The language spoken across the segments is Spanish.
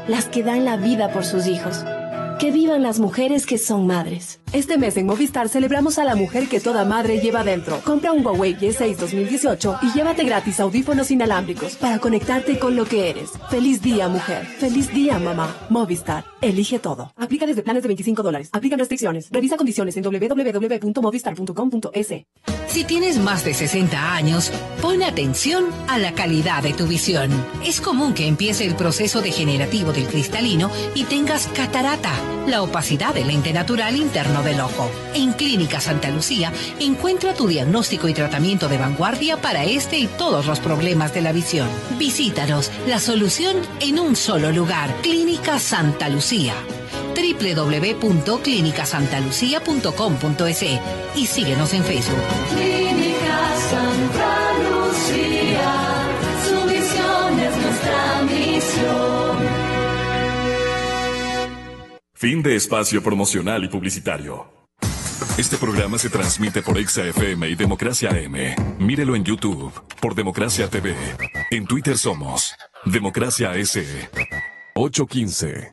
las que dan la vida por sus hijos. Que vivan las mujeres que son madres. Este mes en Movistar celebramos a la mujer que toda madre lleva dentro. Compra un Huawei Y6 2018 y llévate gratis audífonos inalámbricos para conectarte con lo que eres. Feliz día, mujer. Feliz día, mamá. Movistar. Elige todo. Aplica desde planes de $25. Aplican restricciones. Revisa condiciones en www.movistar.com.es. Si tienes más de 60 años, pon atención a la calidad de tu visión. Es común que empiece el proceso degenerativo del cristalino y tengas catarata, la opacidad del lente natural interno del ojo. En Clínica Santa Lucía, encuentra tu diagnóstico y tratamiento de vanguardia para este y todos los problemas de la visión. Visítanos, la solución en un solo lugar. Clínica Santa Lucía. www.clinicasantalucia.com.es y síguenos en Facebook. Clínica Santa Lucía, su visión es nuestra misión. Fin de espacio promocional y publicitario. Este programa se transmite por Exa FM y Democracia AM. Mírelo en YouTube por Democracia TV. En Twitter somos Democracia S. 815.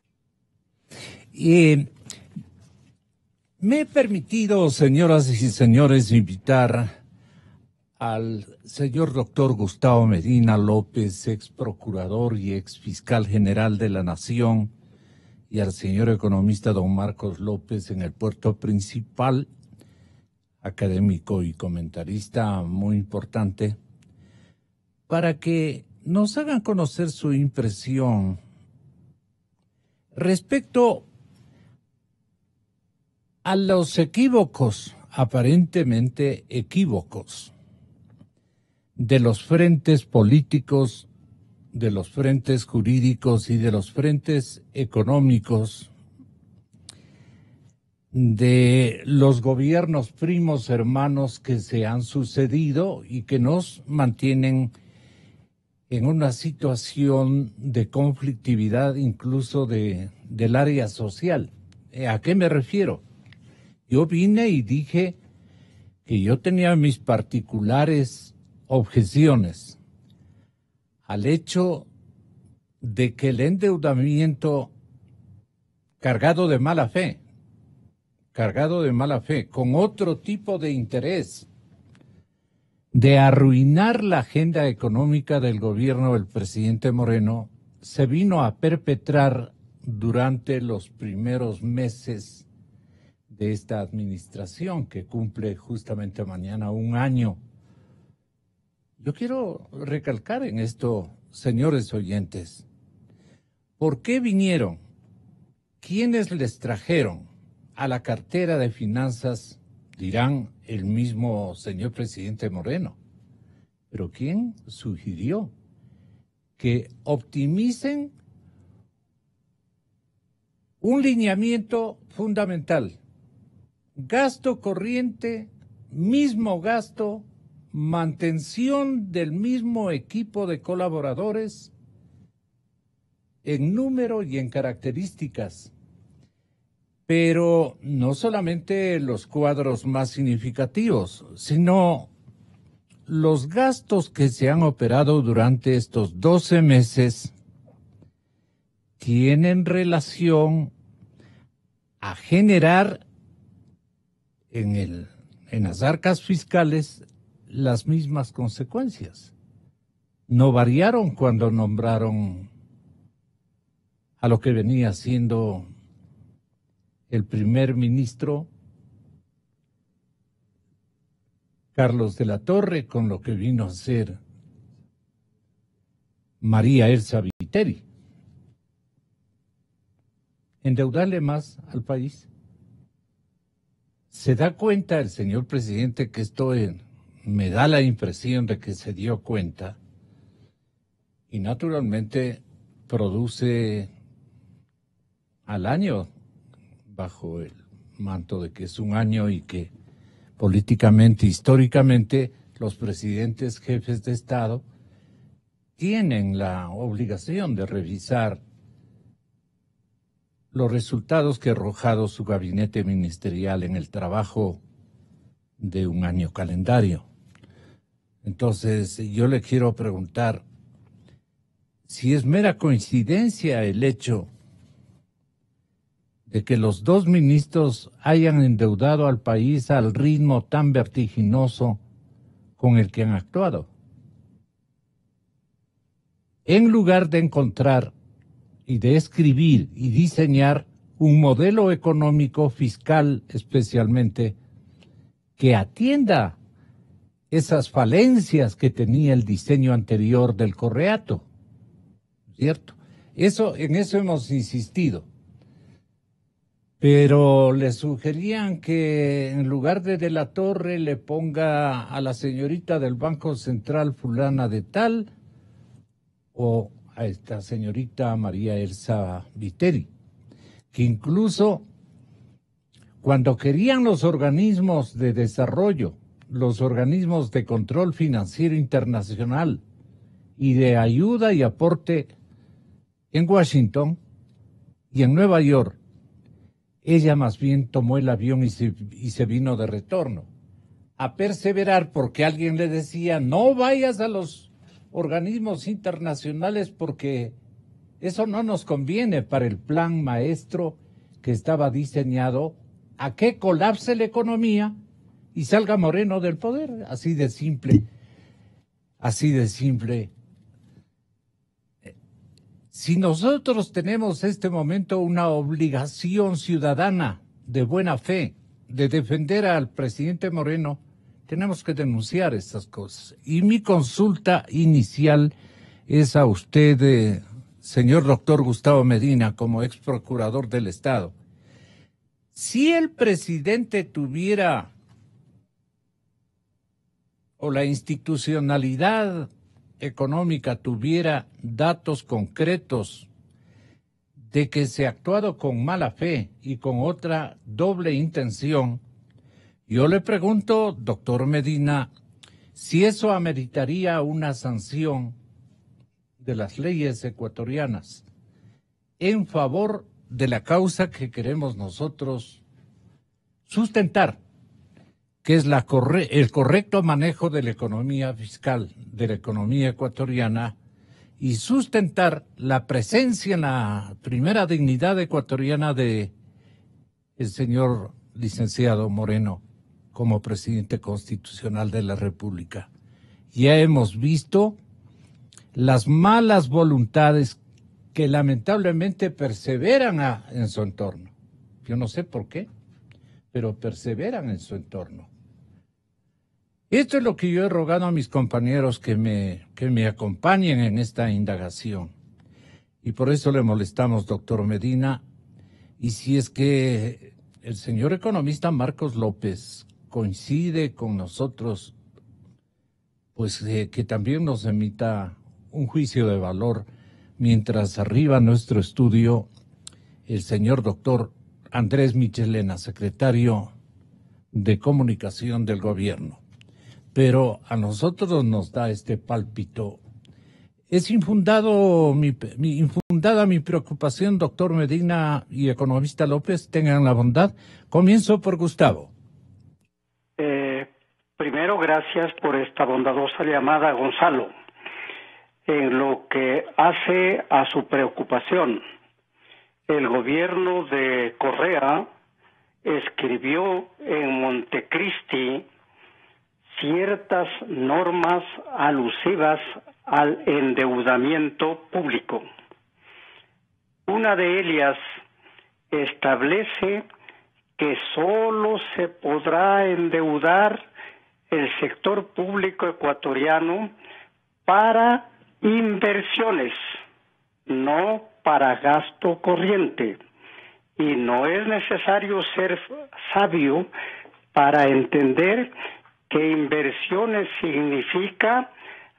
Me he permitido, señoras y señores, invitar al señor doctor Gustavo Medina López, ex procurador y ex fiscal general de la Nación, y al señor economista don Marcos López en el puerto principal, académico y comentarista muy importante, para que nos hagan conocer su impresión respecto a los equívocos, aparentemente equívocos, de los frentes políticos, de los frentes jurídicos y de los frentes económicos de los gobiernos primos hermanos que se han sucedido y que nos mantienen en una situación de conflictividad incluso del área social. ¿A qué me refiero? Yo vine y dije que yo tenía mis particulares objeciones al hecho de que el endeudamiento cargado de mala fe, con otro tipo de interés, de arruinar la agenda económica del gobierno del presidente Moreno, se vino a perpetrar durante los primeros meses de esta administración que cumple justamente mañana un año. Yo quiero recalcar en esto, señores oyentes, ¿por qué vinieron? ¿Quiénes les trajeron a la cartera de finanzas? Dirán el mismo señor presidente Moreno. Pero ¿quién sugirió que optimicen un lineamiento fundamental? Gasto corriente, mismo gasto, mantención del mismo equipo de colaboradores en número y en características, pero no solamente los cuadros más significativos, sino los gastos que se han operado durante estos 12 meses tienen relación a generar en las arcas fiscales las mismas consecuencias. No variaron cuando nombraron a lo que venía siendo el primer ministro Carlos de la Torre con lo que vino a ser María Elsa Viteri. Endeudarle más al país. ¿Se da cuenta el señor presidente que esto me da la impresión de que se dio cuenta? Y naturalmente produce al año, bajo el manto de que es un año y que políticamente, históricamente, los presidentes jefes de Estado tienen la obligación de revisar los resultados que ha arrojado su gabinete ministerial en el trabajo de un año calendario. Entonces, yo le quiero preguntar si es mera coincidencia el hecho de que los dos ministros hayan endeudado al país al ritmo tan vertiginoso con el que han actuado, en lugar de encontrar y de escribir y diseñar un modelo económico fiscal especialmente que atienda esas falencias que tenía el diseño anterior del Correato, ¿cierto? En eso hemos insistido. Pero le sugerían que en lugar de la Torre le ponga a la señorita del Banco Central fulana de tal o a esta señorita María Elsa Viteri, que incluso cuando querían los organismos de desarrollo, los organismos de control financiero internacional y de ayuda y aporte en Washington y en Nueva York, ella más bien tomó el avión y se vino de retorno a perseverar porque alguien le decía, no vayas a los organismos internacionales porque eso no nos conviene para el plan maestro que estaba diseñado a que colapse la economía y salga Moreno del poder. Así de simple, así de simple. Si nosotros tenemos en este momento una obligación ciudadana de buena fe de defender al presidente Moreno, tenemos que denunciar estas cosas. Y mi consulta inicial es a usted, señor doctor Gustavo Medina, como ex procurador del Estado. Si el presidente tuviera, o la institucionalidad económica tuviera datos concretos de que se ha actuado con mala fe y con otra doble intención, yo le pregunto, doctor Medina, si eso ameritaría una sanción de las leyes ecuatorianas en favor de la causa que queremos nosotros sustentar, que es el correcto manejo de la economía fiscal, de la economía ecuatoriana, y sustentar la presencia en la primera dignidad ecuatoriana de el señor licenciado Moreno como presidente constitucional de la República. Ya hemos visto las malas voluntades que lamentablemente perseveran en su entorno. Yo no sé por qué, pero perseveran en su entorno. Esto es lo que yo he rogado a mis compañeros que me acompañen en esta indagación. Y por eso le molestamos, doctor Medina. Y si es que el señor economista Marcos López coincide con nosotros, pues que también nos emita un juicio de valor, mientras arriba nuestro estudio el señor doctor Andrés Michelena, secretario de Comunicación del Gobierno. Pero a nosotros nos da este pálpito. ¿Es infundada mi preocupación, doctor Medina y economista López? Tengan la bondad. Comienzo por Gustavo. Primero, gracias por esta bondadosa llamada, Gonzalo. En lo que hace a su preocupación, el gobierno de Correa escribió en Montecristi ciertas normas alusivas al endeudamiento público. Una de ellas establece que solo se podrá endeudar el sector público ecuatoriano para inversiones, no para gasto corriente. Y no es necesario ser sabio para entender que inversiones significa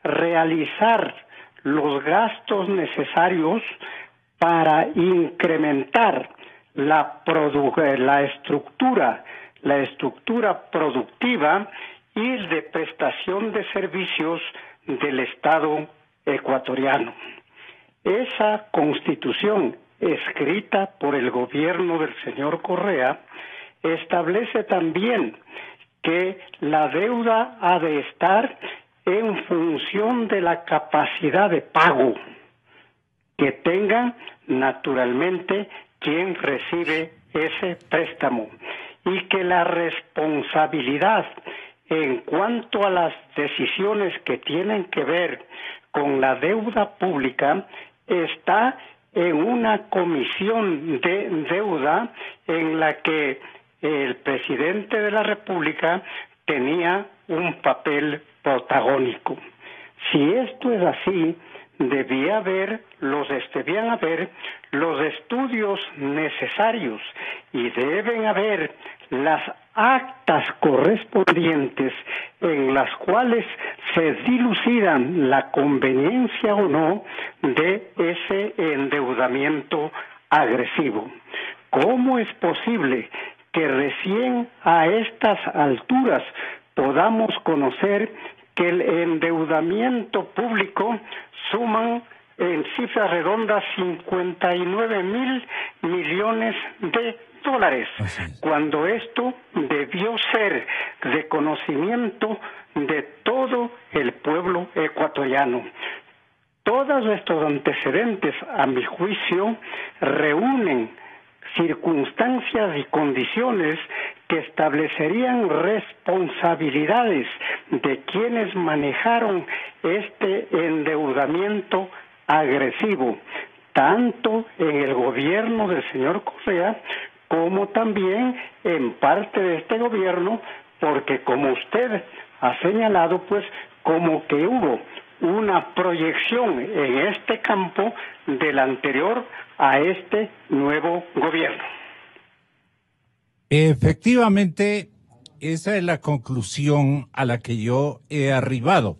realizar los gastos necesarios para incrementar la estructura productiva y de prestación de servicios del Estado ecuatoriano. Esa Constitución, escrita por el gobierno del señor Correa, establece también que la deuda ha de estar en función de la capacidad de pago, que tengan naturalmente quien recibe ese préstamo y que la responsabilidad en cuanto a las decisiones que tienen que ver con la deuda pública está en una comisión de deuda en la que el presidente de la República tenía un papel protagónico. Si esto es así, debían haber los estudios necesarios y deben haber las actas correspondientes en las cuales se dilucidan la conveniencia o no de ese endeudamiento agresivo. ¿Cómo es posible que recién a estas alturas podamos conocer que el endeudamiento público suman en cifras redondas 59,000 millones de dólares, cuando esto debió ser de conocimiento de todo el pueblo ecuatoriano? Todos estos antecedentes, a mi juicio, reúnen circunstancias y condiciones que establecerían responsabilidades de quienes manejaron este endeudamiento agresivo, tanto en el gobierno del señor Correa como también en parte de este gobierno, porque como usted ha señalado, pues como que hubo una proyección en este campo del anterior a este nuevo gobierno. Efectivamente, esa es la conclusión a la que yo he arribado.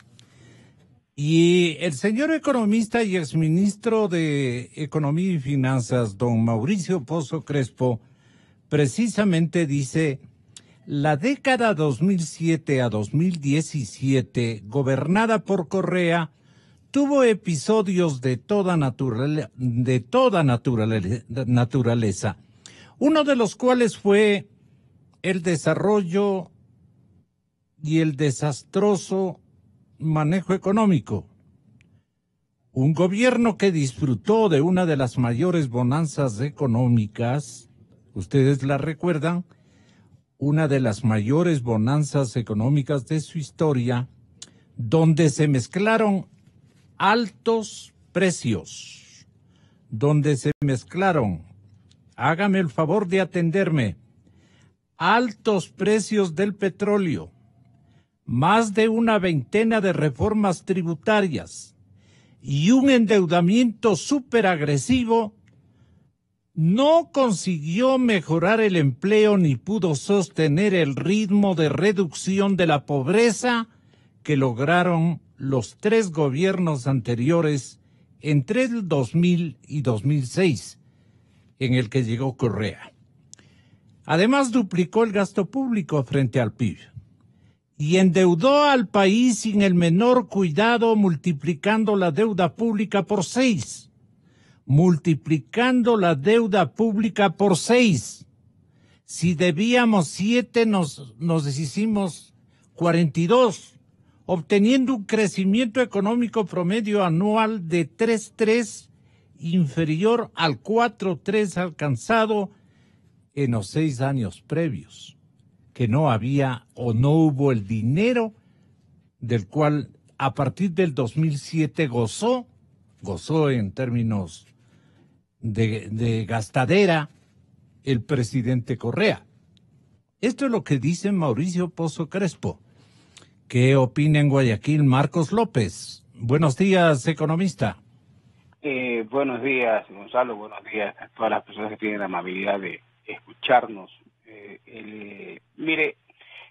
Y el señor economista y exministro de Economía y Finanzas, don Mauricio Pozo Crespo, precisamente dice: la década 2007 a 2017, gobernada por Correa, tuvo episodios de toda naturaleza, uno de los cuales fue el desarrollo y el desastroso manejo económico. Un gobierno que disfrutó de una de las mayores bonanzas económicas, ustedes la recuerdan, una de las mayores bonanzas económicas de su historia, donde se mezclaron altos precios, donde se mezclaron, hágame el favor de atenderme, altos precios del petróleo, más de una veintena de reformas tributarias y un endeudamiento súper agresivo, no consiguió mejorar el empleo ni pudo sostener el ritmo de reducción de la pobreza que lograron los tres gobiernos anteriores entre el 2000 y 2006, en el que llegó Correa. Además, duplicó el gasto público frente al PIB y endeudó al país sin el menor cuidado, multiplicando la deuda pública por 6. Multiplicando la deuda pública por 6. Si debíamos 7, nos hicimos 42, obteniendo un crecimiento económico promedio anual de 3,3, inferior al 4,3 alcanzado en los 6 años previos, que no había o no hubo el dinero del cual a partir del 2007 gozó en términos de gastadera el presidente Correa. Esto es lo que dice Mauricio Pozo Crespo. ¿Qué opina en Guayaquil Marcos López? Buenos días, economista. Buenos días, Gonzalo. Buenos días a todas las personas que tienen la amabilidad de escucharnos.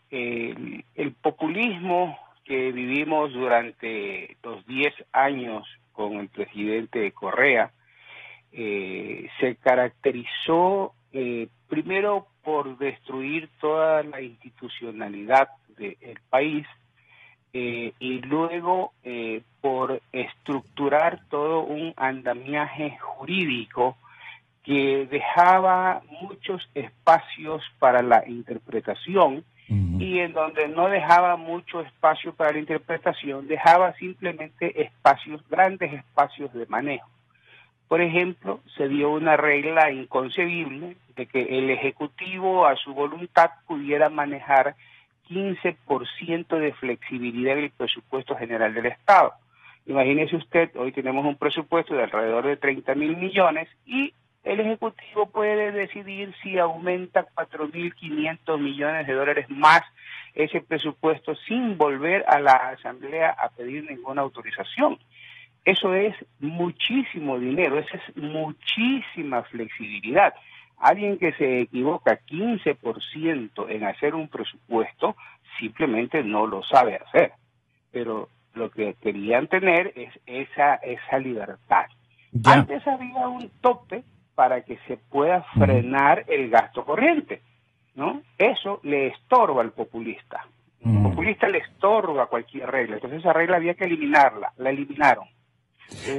El populismo que vivimos durante los 10 años con el presidente Correa se caracterizó primero por destruir toda la institucionalidad del país y luego por estructurar todo un andamiaje jurídico que dejaba muchos espacios para la interpretación y en donde no dejaba mucho espacio para la interpretación, dejaba simplemente grandes espacios de manejo. Por ejemplo, se dio una regla inconcebible de que el Ejecutivo a su voluntad pudiera manejar 15% de flexibilidad en el presupuesto general del Estado. Imagínese usted, hoy tenemos un presupuesto de alrededor de 30.000 millones y el Ejecutivo puede decidir si aumenta 4.500 millones de dólares más ese presupuesto sin volver a la Asamblea a pedir ninguna autorización. Eso es muchísimo dinero, esa es muchísima flexibilidad. Alguien que se equivoca 15% en hacer un presupuesto simplemente no lo sabe hacer. Pero lo que querían tener es esa libertad. Ya. Antes había un tope para que se pueda frenar el gasto corriente, ¿no? Eso le estorba al populista. El populista le estorba cualquier regla. Entonces esa regla había que eliminarla. La eliminaron.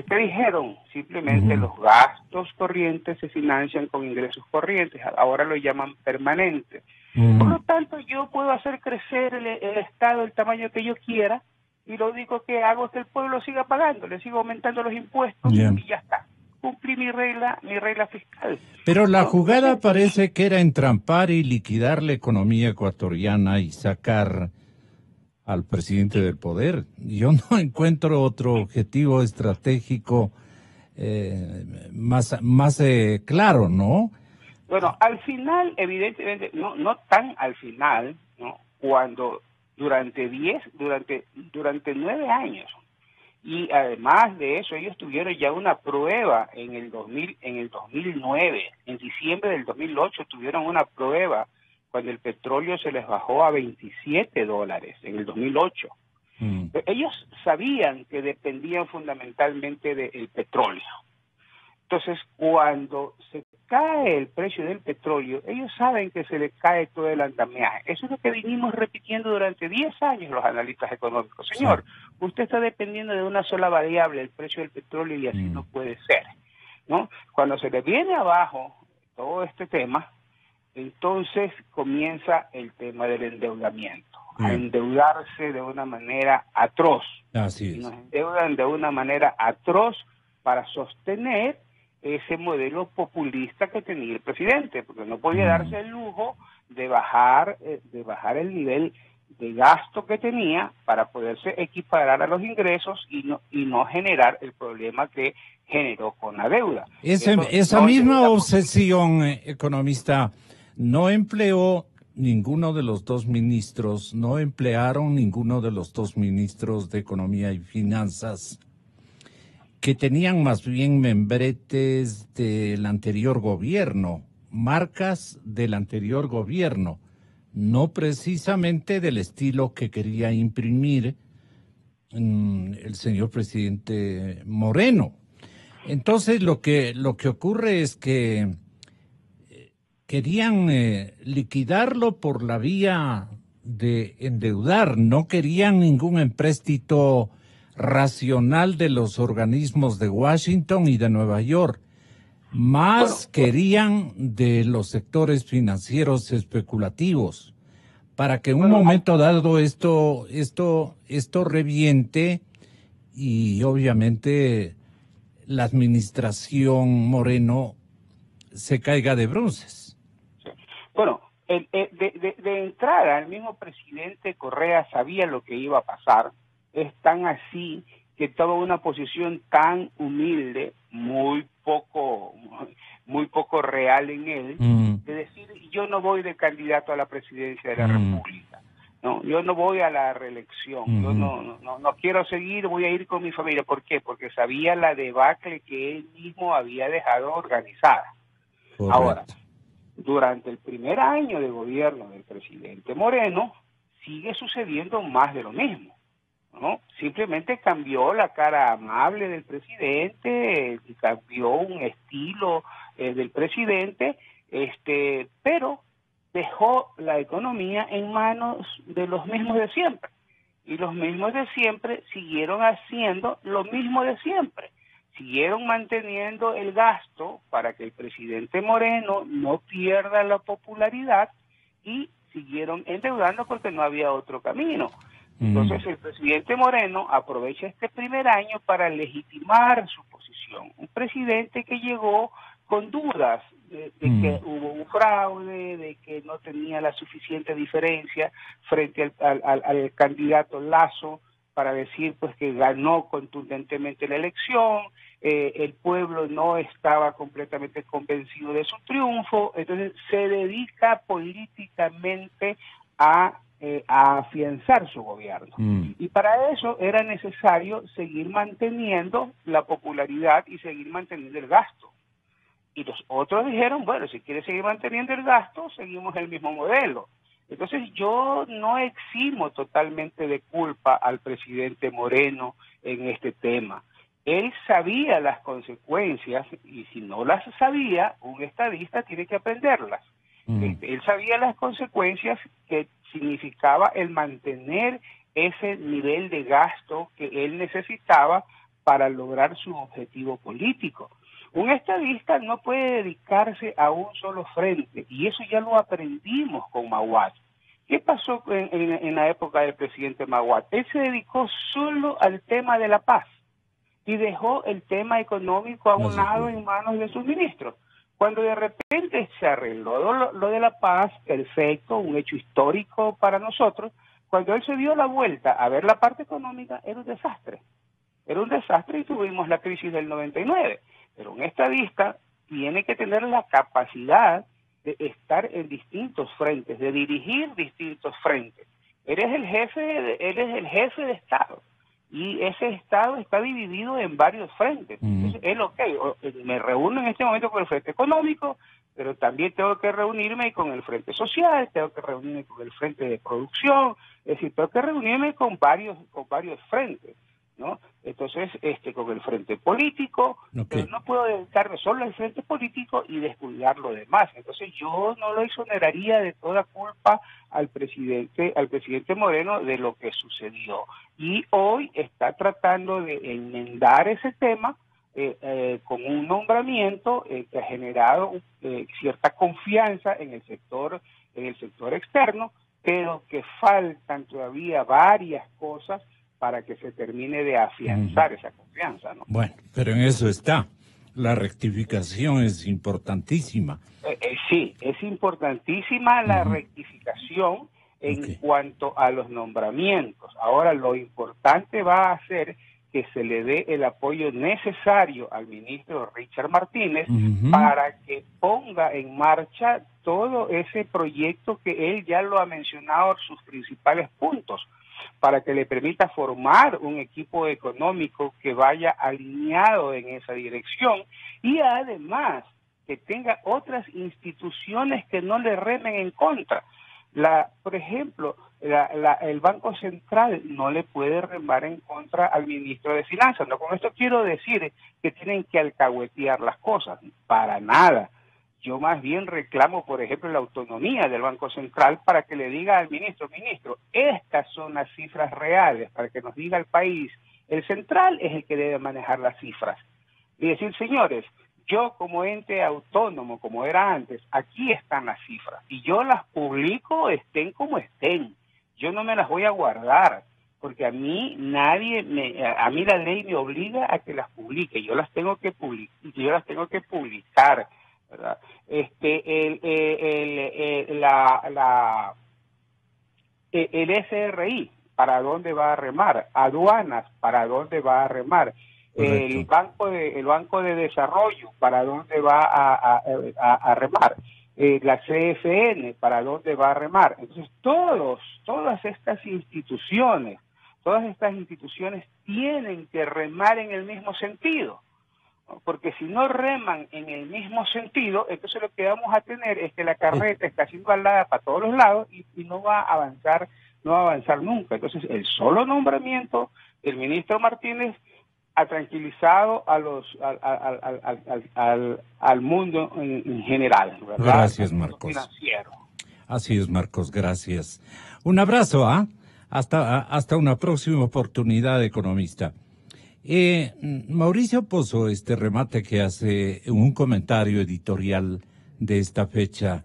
¿Qué dijeron? Simplemente los gastos corrientes se financian con ingresos corrientes. Ahora lo llaman permanente. Por lo tanto, yo puedo hacer crecer el Estado el tamaño que yo quiera y lo único que hago es que el pueblo siga pagando, le sigo aumentando los impuestos y ya está. Cumplí mi regla fiscal. Pero la jugada parece que era entrampar y liquidar la economía ecuatoriana y sacar al presidente del poder. Yo no encuentro otro objetivo estratégico más claro, ¿no? Bueno, al final, evidentemente, no tan al final, ¿no? Cuando durante 9 años, y además de eso, ellos tuvieron ya una prueba en el 2009, en diciembre del 2008 tuvieron una prueba cuando el petróleo se les bajó a $27 en el 2008. Ellos sabían que dependían fundamentalmente del petróleo. Entonces, cuando se cae el precio del petróleo, ellos saben que se les cae todo el andamiaje. Eso es lo que vinimos repitiendo durante 10 años los analistas económicos. Señor, usted está dependiendo de una sola variable, el precio del petróleo, y así no puede ser, ¿no? Cuando se le viene abajo todo este tema, entonces comienza el tema del endeudamiento, a endeudarse de una manera atroz. Así es. Nos endeudan de una manera atroz para sostener ese modelo populista que tenía el presidente, porque no podía darse el lujo de bajar el nivel de gasto que tenía para poderse equiparar a los ingresos y no generar el problema que generó con la deuda. Esa misma obsesión, economista, no empleó ninguno de los dos ministros, no emplearon ninguno de los dos ministros de Economía y Finanzas, que tenían más bien membretes del anterior gobierno, marcas del anterior gobierno, no precisamente del estilo que quería imprimir el señor presidente Moreno. Entonces lo que ocurre es que querían liquidarlo por la vía de endeudar, no querían ningún empréstito racional de los organismos de Washington y de Nueva York, más querían de los sectores financieros especulativos, para que en un momento dado esto reviente y obviamente la administración Moreno se caiga de bruces. Bueno, de entrada el mismo presidente Correa sabía lo que iba a pasar. Es tan así que toma una posición tan humilde, muy poco real en él, de decir: yo no voy de candidato a la presidencia de la República, no, yo no voy a la reelección, yo no quiero seguir, voy a ir con mi familia. ¿Por qué? Porque sabía la debacle que él mismo había dejado organizada. Correcto. Ahora, durante el primer año de gobierno del presidente Moreno, sigue sucediendo más de lo mismo, ¿no? Simplemente cambió la cara amable del presidente, cambió un estilo del presidente, pero dejó la economía en manos de los mismos de siempre. Y los mismos de siempre siguieron haciendo lo mismo de siempre. Siguieron manteniendo el gasto para que el presidente Moreno no pierda la popularidad y siguieron endeudando porque no había otro camino. Entonces el presidente Moreno aprovecha este primer año para legitimar su posición. Un presidente que llegó con dudas de que hubo un fraude, de que no tenía la suficiente diferencia frente al candidato Lasso para decir pues que ganó contundentemente la elección. El pueblo no estaba completamente convencido de su triunfo, entonces se dedica políticamente a afianzar su gobierno. Y para eso era necesario seguir manteniendo la popularidad y seguir manteniendo el gasto. Y los otros dijeron, bueno, si quiere seguir manteniendo el gasto, seguimos el mismo modelo. Entonces yo no eximo totalmente de culpa al presidente Moreno en este tema. Él sabía las consecuencias y si no las sabía, un estadista tiene que aprenderlas. Él sabía las consecuencias que significaba el mantener ese nivel de gasto que él necesitaba para lograr su objetivo político. Un estadista no puede dedicarse a un solo frente y eso ya lo aprendimos con Maguad. ¿Qué pasó en la época del presidente Maguad? Él se dedicó solo al tema de la paz y dejó el tema económico a un lado en manos de sus ministros. Cuando de repente se arregló lo de la paz, perfecto, un hecho histórico para nosotros, cuando él se dio la vuelta a ver la parte económica, era un desastre. Era un desastre y tuvimos la crisis del 99. Pero un estadista tiene que tener la capacidad de estar en distintos frentes, de dirigir distintos frentes. Él es el jefe de Estado. Y ese Estado está dividido en varios frentes. Entonces, me reúno en este momento con el frente económico, pero también tengo que reunirme con el frente social, tengo que reunirme con el frente de producción, es decir, tengo que reunirme con varios frentes, ¿no? Entonces, con el frente político, pero no puedo dedicarme solo al frente político y descuidar lo demás. Entonces, yo no lo exoneraría de toda culpa al presidente Moreno de lo que sucedió. Y hoy está tratando de enmendar ese tema con un nombramiento que ha generado cierta confianza en el sector externo, pero que faltan todavía varias cosas para que se termine de afianzar esa confianza, ¿no? Bueno, pero en eso está. La rectificación es importantísima. Sí, es importantísima la rectificación en cuanto a los nombramientos. Ahora, lo importante va a ser que se le dé el apoyo necesario al ministro Richard Martínez para que ponga en marcha todo ese proyecto que él ya lo ha mencionado, sus principales puntos, para que le permita formar un equipo económico que vaya alineado en esa dirección y además que tenga otras instituciones que no le remen en contra. Por ejemplo, el Banco Central no le puede remar en contra al ministro de Finanzas. No, con esto quiero decir que tienen que alcahuetear las cosas, para nada. Yo más bien reclamo, por ejemplo, la autonomía del Banco Central para que le diga al ministro, estas son las cifras reales, para que nos diga al país. El central es el que debe manejar las cifras. Y decir, señores, yo como ente autónomo, como era antes, aquí están las cifras. Y yo las publico estén como estén. Yo no me las voy a guardar, porque a mí la ley me obliga a que las publique. Yo las tengo que publicar. ¿Verdad? El SRI, ¿para dónde va a remar? Aduanas, ¿para dónde va a remar? El Banco de Desarrollo, ¿para dónde va a remar? La CFN, ¿para dónde va a remar? Entonces, todas estas instituciones tienen que remar en el mismo sentido. Porque si no reman en el mismo sentido, entonces lo que vamos a tener es que la carreta está siendo alada para todos los lados y no va a avanzar nunca. Entonces, el solo nombramiento del ministro Martínez ha tranquilizado al mundo en general, ¿verdad? Gracias, Marcos. Financiero. Así es, Marcos, gracias. Un abrazo, hasta una próxima oportunidad, economista. Mauricio Pozo, este remate que hace un comentario editorial de esta fecha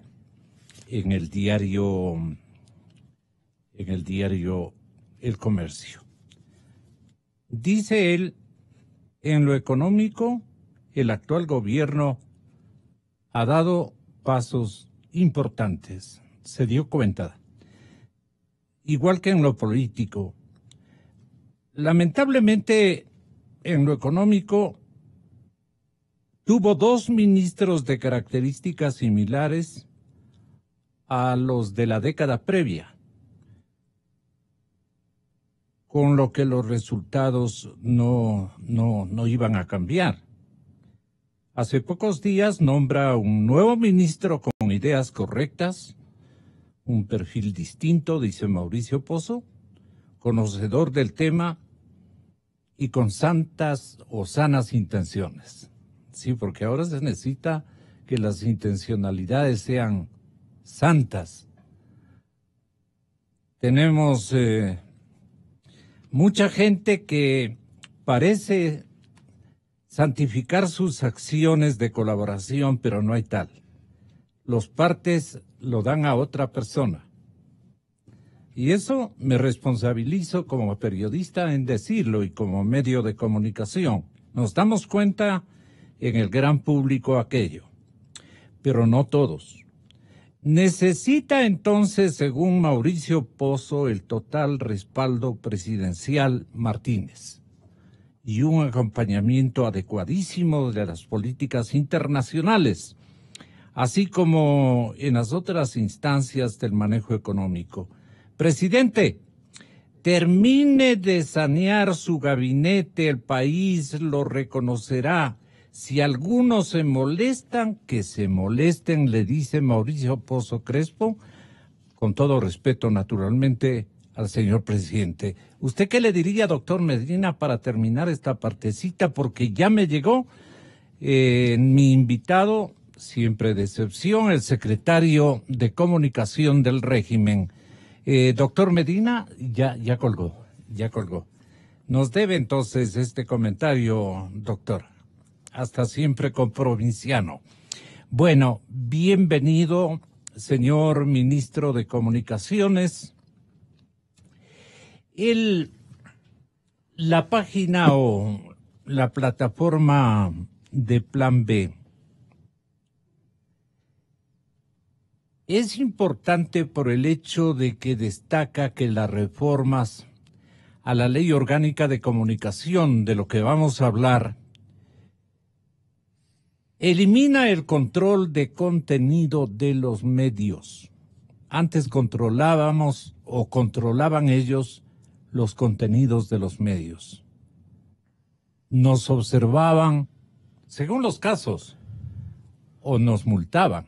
en el diario el comercio. Dice él, en lo económico, el actual gobierno ha dado pasos importantes, se dio cuenta. Igual que en lo político. Lamentablemente, en lo económico, tuvo 2 ministros de características similares a los de la década previa, con lo que los resultados no iban a cambiar. Hace pocos días nombra un nuevo ministro con ideas correctas, un perfil distinto, dice Mauricio Pozo, conocedor del tema y con santas o sanas intenciones. Sí, porque ahora se necesita que las intencionalidades sean santas. Tenemos mucha gente que parece santificar sus acciones de colaboración, pero no hay tal. Los partes lo dan a otra persona. Y eso me responsabilizo como periodista en decirlo y como medio de comunicación. Nos damos cuenta en el gran público aquello, pero no todos. Necesita entonces, según Mauricio Pozo, el total respaldo presidencial Martínez y un acompañamiento adecuadísimo de las políticas internacionales, así como en las otras instancias del manejo económico. Presidente, termine de sanear su gabinete, el país lo reconocerá. Si algunos se molestan, que se molesten, le dice Mauricio Pozo Crespo, con todo respeto, naturalmente, al señor presidente. ¿Usted qué le diría, doctor Medina, para terminar esta partecita? Porque ya me llegó mi invitado, siempre de excepción, el secretario de Comunicación del régimen. Doctor Medina, ya colgó. Nos debe entonces este comentario, doctor. Hasta siempre con provinciano. Bueno, bienvenido, señor ministro de Comunicaciones. La página o la plataforma de Plan B es importante por el hecho de que destaca que las reformas a la Ley Orgánica de Comunicación, de lo que vamos a hablar, elimina el control de contenido de los medios. Antes controlábamos o controlaban ellos los contenidos de los medios. Nos observaban, según los casos, o nos multaban.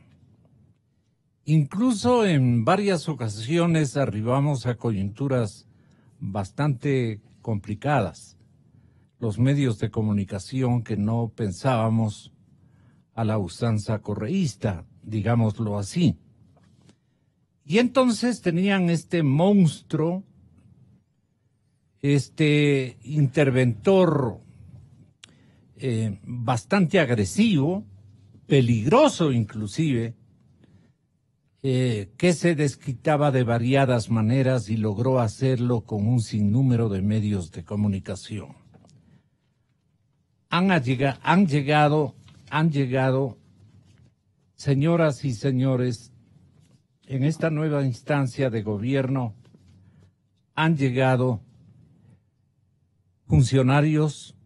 Incluso en varias ocasiones arribamos a coyunturas bastante complicadas. Los medios de comunicación que no pensábamos a la usanza correísta, digámoslo así. Y entonces tenían este monstruo, este interventor bastante agresivo, peligroso inclusive, que se desquitaba de variadas maneras y logró hacerlo con un sinnúmero de medios de comunicación. Han llegado, señoras y señores, en esta nueva instancia de gobierno, han llegado funcionarios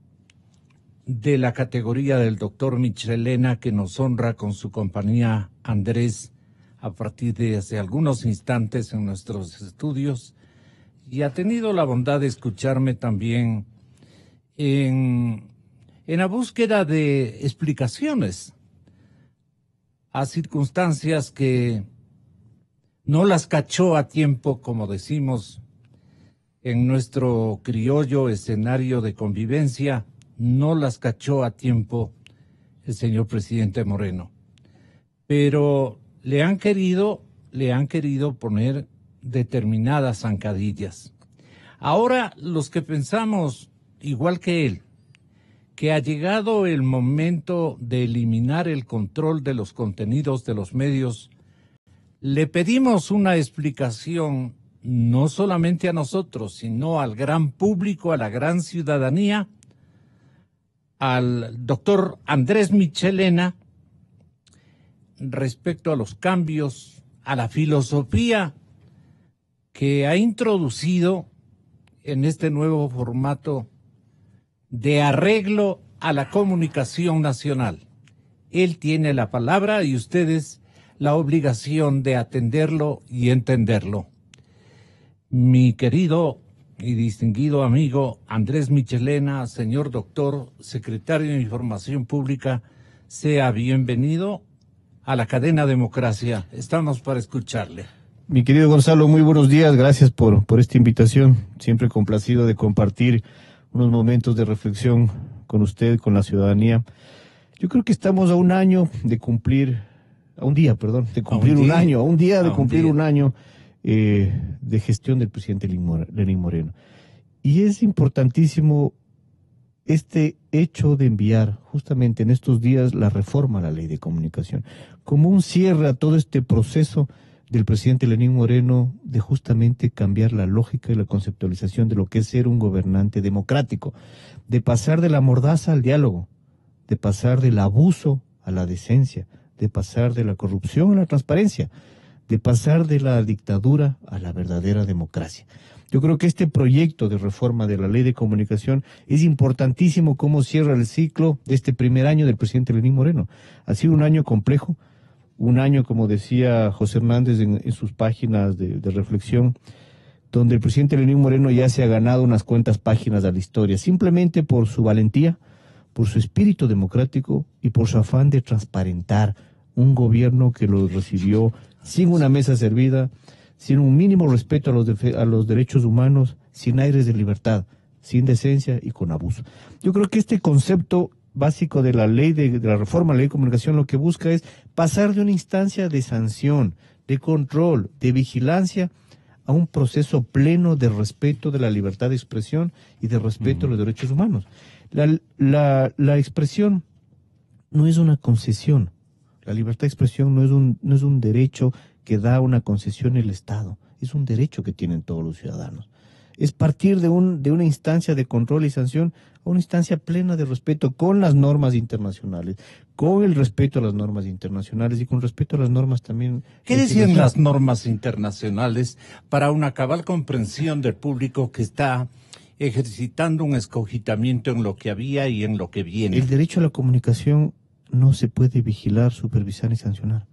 de la categoría del doctor Michelena, que nos honra con su compañía, Andrés, a partir de hace algunos instantes en nuestros estudios, y ha tenido la bondad de escucharme también en la búsqueda de explicaciones a circunstancias que no las cachó a tiempo, como decimos en nuestro criollo escenario de convivencia, no las cachó a tiempo el señor presidente Moreno. Pero le han querido poner determinadas zancadillas. Ahora, los que pensamos igual que él, que ha llegado el momento de eliminar el control de los contenidos de los medios, le pedimos una explicación no solamente a nosotros, sino al gran público, a la gran ciudadanía, al doctor Andrés Michelena, respecto a los cambios, a la filosofía que ha introducido en este nuevo formato de arreglo a la comunicación nacional. Él tiene la palabra y ustedes la obligación de atenderlo y entenderlo. Mi querido y distinguido amigo Andrés Michelena, señor doctor, secretario de Información Pública, sea bienvenido a la cadena Democracia. Estamos para escucharle. Mi querido Gonzalo, muy buenos días. Gracias por esta invitación. Siempre complacido de compartir unos momentos de reflexión con usted, con la ciudadanía. Yo creo que estamos a un año de cumplir, un día de gestión del presidente Lenín Moreno. Y es importantísimo este hecho de enviar justamente en estos días la reforma a la ley de comunicación, como un cierre a todo este proceso del presidente Lenín Moreno de justamente cambiar la lógica y la conceptualización de lo que es ser un gobernante democrático, de pasar de la mordaza al diálogo, de pasar del abuso a la decencia, de pasar de la corrupción a la transparencia, de pasar de la dictadura a la verdadera democracia. Yo creo que este proyecto de reforma de la ley de comunicación es importantísimo cómo cierra el ciclo de este primer año del presidente Lenín Moreno. Ha sido un año complejo, un año, como decía José Hernández en sus páginas de reflexión, donde el presidente Lenín Moreno ya se ha ganado unas cuantas páginas de la historia, simplemente por su valentía, por su espíritu democrático y por su afán de transparentar un gobierno que lo recibió sin una mesa servida, sin un mínimo respeto a los derechos humanos, sin aires de libertad, sin decencia y con abuso. Yo creo que este concepto básico de la ley de la reforma a la ley de comunicación lo que busca es pasar de una instancia de sanción, de control, de vigilancia a un proceso pleno de respeto de la libertad de expresión y de respeto a los derechos humanos. La expresión no es una concesión. La libertad de expresión no es un derecho que da una concesión el Estado, es un derecho que tienen todos los ciudadanos. Es partir de una instancia de control y sanción a una instancia plena de respeto con las normas internacionales, con el respeto a las normas internacionales y con respeto a las normas también. ¿Qué decían las normas internacionales para una cabal comprensión del público que está ejercitando un escogitamiento en lo que había y en lo que viene? El derecho a la comunicación no se puede vigilar, supervisar y sancionar.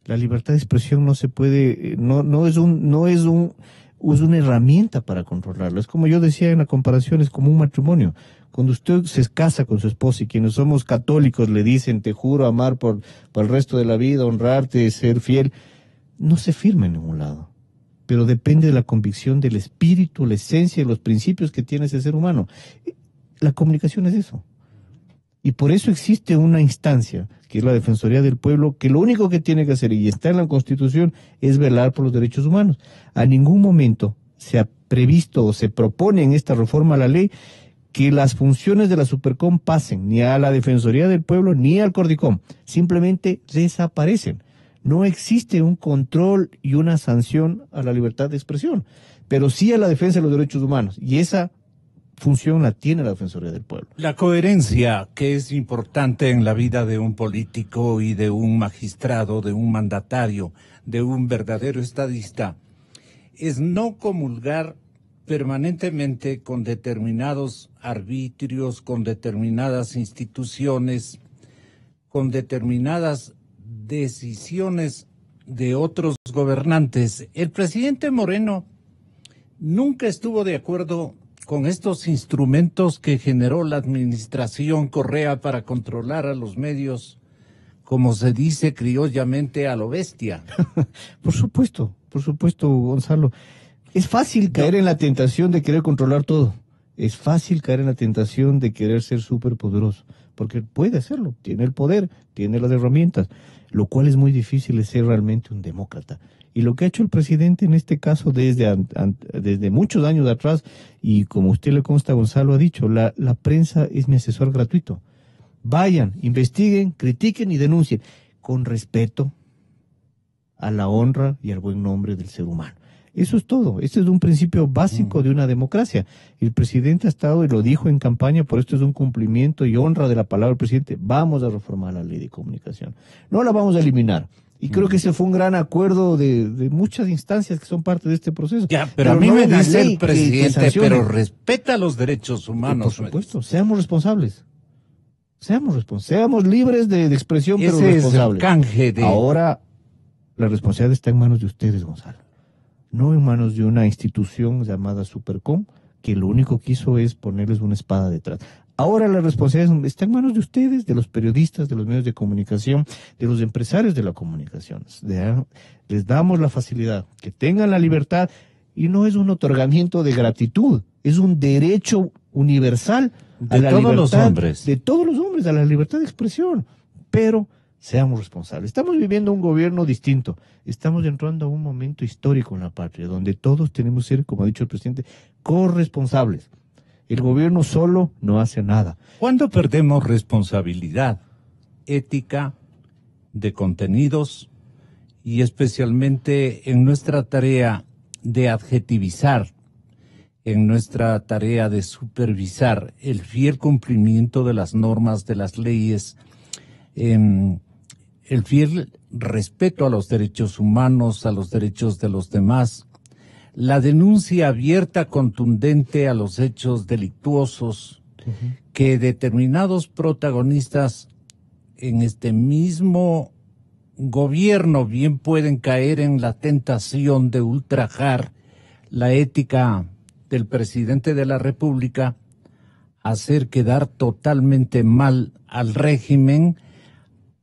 La libertad de expresión no se puede, no es una herramienta para controlarlo. Es como yo decía en la comparación, es como un matrimonio. Cuando usted se casa con su esposa y quienes somos católicos le dicen, te juro amar por el resto de la vida, honrarte, ser fiel, no se firma en ningún lado. Pero depende de la convicción del espíritu, la esencia y los principios que tiene ese ser humano. La comunicación es eso. Y por eso existe una instancia, que es la Defensoría del Pueblo, que lo único que tiene que hacer, y está en la Constitución, es velar por los derechos humanos. A ningún momento se ha previsto o se propone en esta reforma a la ley que las funciones de la Supercom pasen ni a la Defensoría del Pueblo ni al Cordicom. Simplemente desaparecen. No existe un control y una sanción a la libertad de expresión, pero sí a la defensa de los derechos humanos. Y esa función la tiene la Defensoría del Pueblo. La coherencia, que es importante en la vida de un político y de un magistrado, de un mandatario, de un verdadero estadista, es no comulgar permanentemente con determinados arbitrios, con determinadas instituciones, con determinadas decisiones de otros gobernantes. El presidente Moreno nunca estuvo de acuerdo con estos instrumentos que generó la administración Correa para controlar a los medios, como se dice criollamente, a lo bestia. Por supuesto, Gonzalo. Es fácil caer en la tentación de querer controlar todo. Es fácil caer en la tentación de querer ser superpoderoso, porque puede hacerlo, tiene el poder, tiene las herramientas, lo cual es muy difícil de ser realmente un demócrata. Y lo que ha hecho el presidente en este caso desde muchos años atrás, y como usted le consta, Gonzalo ha dicho, la prensa es mi asesor gratuito. Vayan, investiguen, critiquen y denuncien, con respeto a la honra y al buen nombre del ser humano. Eso es todo. Este es un principio básico de una democracia. El presidente ha estado y lo dijo en campaña, por esto es un cumplimiento y honra de la palabra del presidente. Vamos a reformar la ley de comunicación. No la vamos a eliminar. Y creo que ese fue un gran acuerdo de muchas instancias que son parte de este proceso. Ya, pero a mí no me una dice ley el que presidente, sancione. pero respeta los derechos humanos. Por supuesto, seamos responsables. Seamos libres de expresión, pero Ese es el responsables. canje de... Ahora, la responsabilidad está en manos de ustedes, Gonzalo. No en manos de una institución llamada Supercom, que lo único que hizo es ponerles una espada detrás. Ahora la responsabilidad está en manos de ustedes, de los periodistas, de los medios de comunicación, de los empresarios de la comunicación. Les damos la facilidad, que tengan la libertad, y no es un otorgamiento de gratitud, es un derecho universal a la todos los libertad, hombres. de todos los hombres, a la libertad de expresión. Pero seamos responsables. Estamos viviendo un gobierno distinto. Estamos entrando a un momento histórico en la patria, donde todos tenemos que ser, como ha dicho el presidente, corresponsables. El gobierno solo no hace nada. ¿Cuándo perdemos responsabilidad ética de contenidos y especialmente en nuestra tarea de adjetivizar, en nuestra tarea de supervisar el fiel cumplimiento de las normas, de las leyes, el fiel respeto a los derechos humanos, a los derechos de los demás, la denuncia abierta, contundente a los hechos delictuosos que determinados protagonistas en este mismo gobierno bien pueden caer en la tentación de ultrajar la ética del presidente de la República, hacer quedar totalmente mal al régimen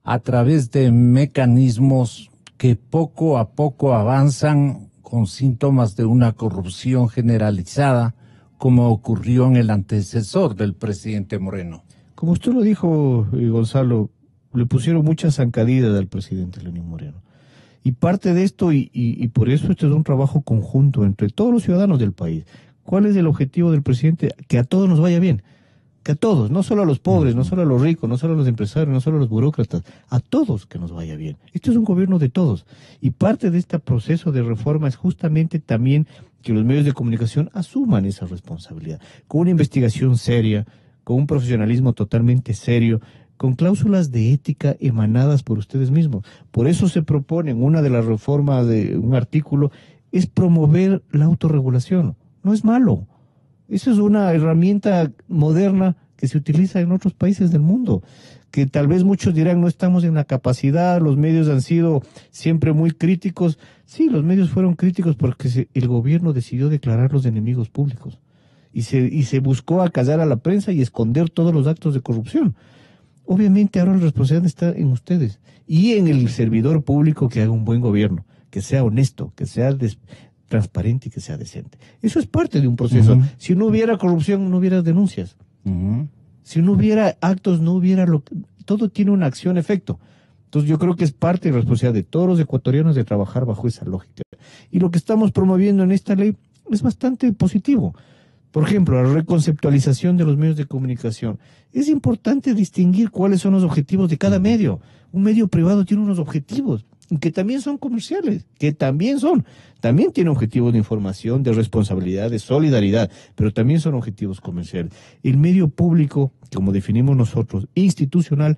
a través de mecanismos que poco a poco avanzan con síntomas de una corrupción generalizada, como ocurrió en el antecesor del presidente Moreno. Como usted lo dijo, Gonzalo, le pusieron muchas zancadillas al presidente Lenín Moreno. Y parte de esto, y por eso este es un trabajo conjunto entre todos los ciudadanos del país. ¿Cuál es el objetivo del presidente? Que a todos nos vaya bien. Que a todos, no solo a los pobres, no solo a los ricos, no solo a los empresarios, no solo a los burócratas, a todos que nos vaya bien. Esto es un gobierno de todos. Y parte de este proceso de reforma es justamente también que los medios de comunicación asuman esa responsabilidad, con una investigación seria, con un profesionalismo totalmente serio, con cláusulas de ética emanadas por ustedes mismos. Por eso se propone en una de las reformas de un artículo, es promover la autorregulación. No es malo. Eso es una herramienta moderna que se utiliza en otros países del mundo, que tal vez muchos dirán no estamos en la capacidad, los medios han sido siempre muy críticos. Sí, los medios fueron críticos porque el gobierno decidió declararlos de enemigos públicos y se buscó acallar a la prensa y esconder todos los actos de corrupción. Obviamente ahora la responsabilidad está en ustedes y en el servidor público que haga un buen gobierno, que sea honesto, que sea transparente y que sea decente. Eso es parte de un proceso. Si no hubiera corrupción, no hubiera denuncias. Si no hubiera actos, no hubiera todo tiene una acción-efecto. Entonces yo creo que es parte y responsabilidad de todos los ecuatorianos de trabajar bajo esa lógica. Y lo que estamos promoviendo en esta ley es bastante positivo. Por ejemplo, la reconceptualización de los medios de comunicación. Es importante distinguir cuáles son los objetivos de cada medio. Un medio privado tiene unos objetivos que también son comerciales, también tienen objetivos de información, de responsabilidad, de solidaridad, pero también son objetivos comerciales. El medio público, como definimos nosotros, institucional,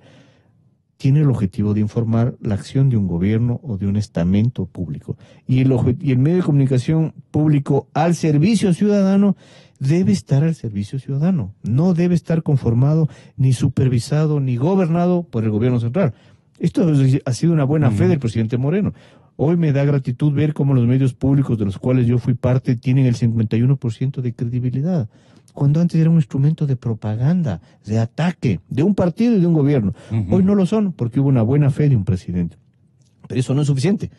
tiene el objetivo de informar la acción de un gobierno o de un estamento público. Y el medio de comunicación público al servicio ciudadano debe estar al servicio ciudadano, no debe estar conformado, ni supervisado, ni gobernado por el gobierno central. Esto ha sido una buena fe del presidente Moreno. Hoy me da gratitud ver cómo los medios públicos de los cuales yo fui parte tienen el 51% de credibilidad, cuando antes era un instrumento de propaganda, de ataque, de un partido y de un gobierno. Hoy no lo son porque hubo una buena fe de un presidente. Pero eso no es suficiente.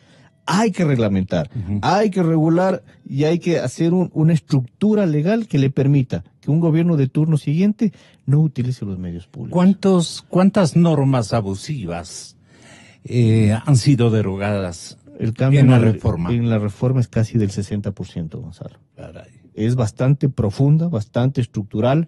Hay que reglamentar, hay que regular y hay que hacer una estructura legal que le permita que un gobierno de turno siguiente no utilice los medios públicos. ¿Cuántas normas abusivas han sido derogadas el cambio en la reforma? En la reforma es casi del 60%, Gonzalo. Caray. Es bastante profunda, bastante estructural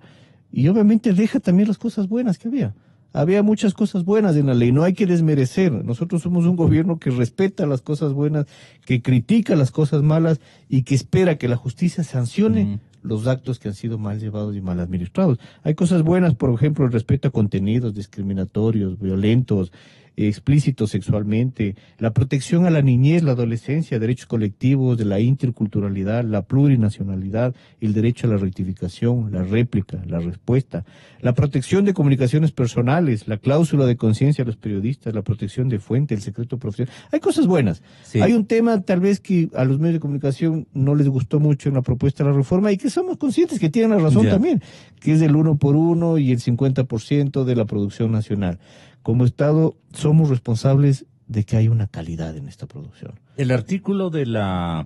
y obviamente deja también las cosas buenas que había. Había muchas cosas buenas en la ley, no hay que desmerecer. Nosotros somos un gobierno que respeta las cosas buenas, que critica las cosas malas y que espera que la justicia sancione los actos que han sido mal llevados y mal administrados. Hay cosas buenas, por ejemplo, el respeto a contenidos discriminatorios, violentos, explícitos sexualmente, la protección a la niñez, la adolescencia, derechos colectivos, de la interculturalidad, la plurinacionalidad, el derecho a la rectificación, la réplica, la respuesta, la protección de comunicaciones personales, la cláusula de conciencia de los periodistas, la protección de fuente, el secreto profesional. Hay cosas buenas. Sí. Hay un tema tal vez que a los medios de comunicación no les gustó mucho en la propuesta de la reforma y que somos conscientes que tienen la razón también, que es el 1 por 1 y el 50% de la producción nacional. Como Estado somos responsables de que haya una calidad en esta producción. El artículo de la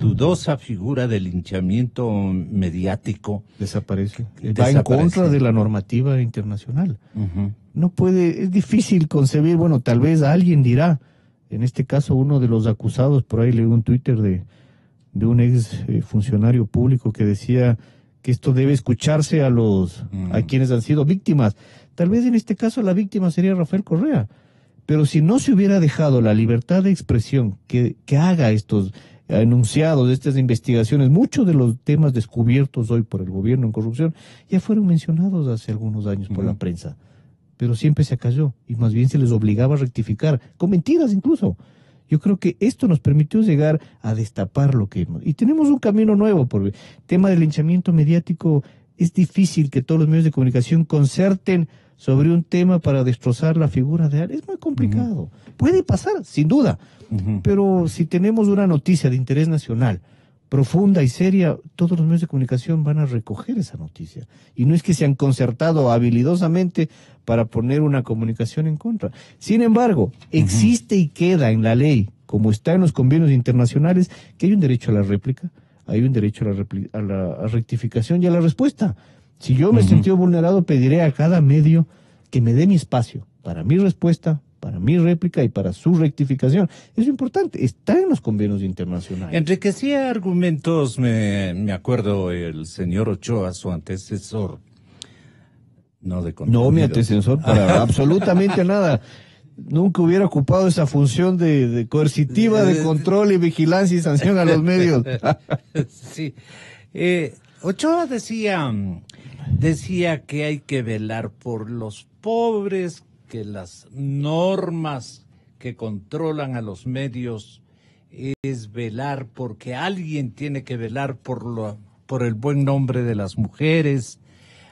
dudosa figura del linchamiento mediático desaparece. Va en contra de la normativa internacional. No puede, es difícil concebir, bueno, tal vez alguien dirá, en este caso uno de los acusados, por ahí leí un Twitter de un ex funcionario público que decía que esto debe escucharse a quienes han sido víctimas. Tal vez en este caso la víctima sería Rafael Correa, pero si no se hubiera dejado la libertad de expresión que haga estos enunciados, estas investigaciones, muchos de los temas descubiertos hoy por el gobierno en corrupción ya fueron mencionados hace algunos años por la prensa, pero siempre se acalló y más bien se les obligaba a rectificar, con mentiras incluso. Yo creo que esto nos permitió llegar a destapar lo que hemos. Y tenemos un camino nuevo por el tema del linchamiento mediático. Es difícil que todos los medios de comunicación concerten sobre un tema para destrozar la figura de alguien. Es muy complicado. Puede pasar, sin duda. Pero si tenemos una noticia de interés nacional profunda y seria, todos los medios de comunicación van a recoger esa noticia. Y no es que se han concertado habilidosamente para poner una comunicación en contra. Sin embargo, existe y queda en la ley, como está en los convenios internacionales, que hay un derecho a la réplica, hay un derecho a la rectificación y a la respuesta. Si yo me he sentido vulnerado, pediré a cada medio que me dé mi espacio para mi respuesta, para mi réplica y para su rectificación. Es importante, está en los convenios internacionales. Enriquecía argumentos, me acuerdo, el señor Ochoa, su antecesor. No mi antecesor, para absolutamente nada. Nunca hubiera ocupado esa función de coercitiva, de control y vigilancia y sanción a los medios. Sí. Ochoa decía que hay que velar por los pobres, que las normas que controlan a los medios es velar porque alguien tiene que velar por el buen nombre de las mujeres,